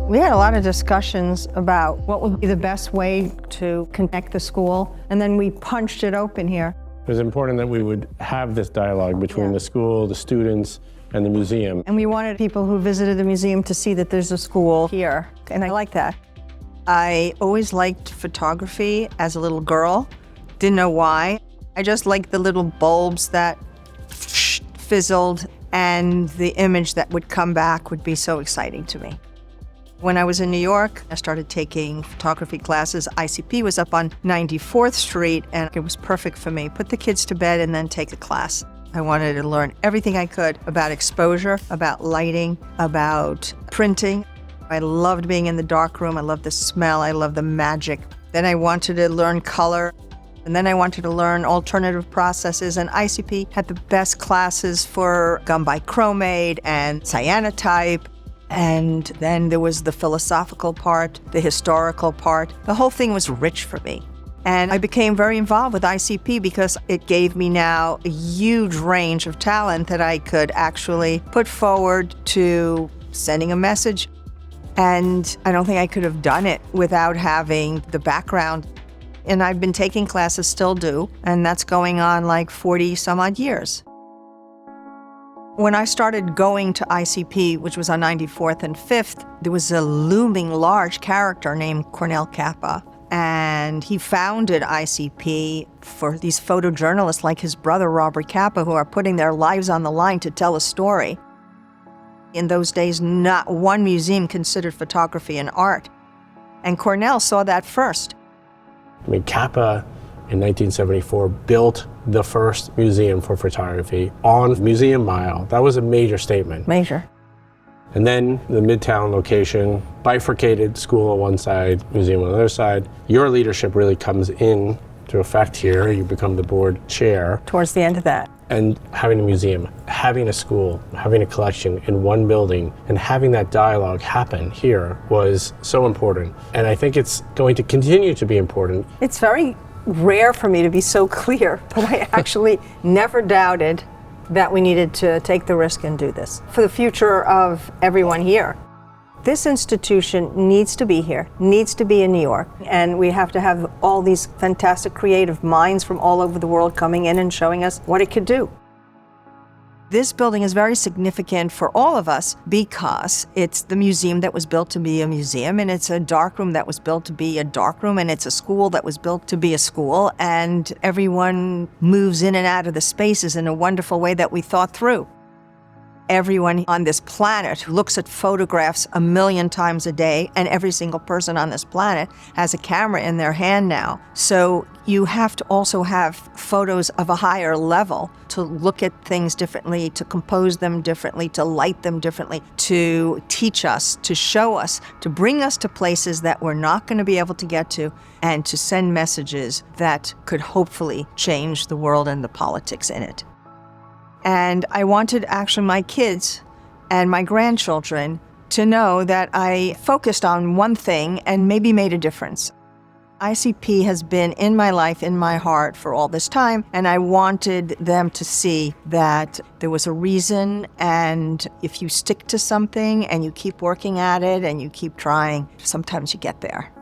We had a lot of discussions about what would be the best way to connect the school, and then we punched it open here. It was important that we would have this dialogue between the school, the students, and the museum. And we wanted people who visited the museum to see that there's a school here, and I like that. I always liked photography as a little girl. Didn't know why. I just liked the little bulbs that fizzled, and the image that would come back would be so exciting to me. When I was in New York, I started taking photography classes. ICP was up on 94th Street, and it was perfect for me. Put the kids to bed and then take a class. I wanted to learn everything I could about exposure, about lighting, about printing. I loved being in the dark room. I loved the smell. I loved the magic. Then I wanted to learn color. And then I wanted to learn alternative processes, and ICP had the best classes for gum bichromate and cyanotype. And then there was the philosophical part, the historical part. The whole thing was rich for me. And I became very involved with ICP because it gave me now a huge range of talent that I could actually put forward to sending a message. And I don't think I could have done it without having the background. And I've been taking classes, still do, and that's going on like 40 some odd years. When I started going to ICP, which was on 94th and 5th, there was a looming large character named Cornel Kappa. And he founded ICP for these photojournalists like his brother, Robert Kappa, who are putting their lives on the line to tell a story. In those days, not one museum considered photography an art. And Cornel saw that first. I mean, Kappa in 1974 built the first museum for photography on Museum Mile. That was a major statement. Major. And then the Midtown location, bifurcated, school on one side, museum on the other side. Your leadership really comes in to effect here. You become the board chair. Towards the end of that. And having a museum, having a school, having a collection in one building, and having that dialogue happen here was so important. And I think it's going to continue to be important. It's very rare for me to be so clear, but I actually never doubted that we needed to take the risk and do this for the future of everyone here. This institution needs to be here, needs to be in New York, and we have to have all these fantastic creative minds from all over the world coming in and showing us what it could do. This building is very significant for all of us because it's the museum that was built to be a museum, and it's a darkroom that was built to be a darkroom, and it's a school that was built to be a school, and everyone moves in and out of the spaces in a wonderful way that we thought through. Everyone on this planet looks at photographs 1,000,000 times a day, and every single person on this planet has a camera in their hand now. So you have to also have photos of a higher level to look at things differently, to compose them differently, to light them differently, to teach us, to show us, to bring us to places that we're not going to be able to get to, and to send messages that could hopefully change the world and the politics in it. And I wanted actually my kids and my grandchildren to know that I focused on one thing and maybe made a difference. ICP has been in my life, in my heart for all this time, and I wanted them to see that there was a reason, and if you stick to something and you keep working at it and you keep trying, sometimes you get there.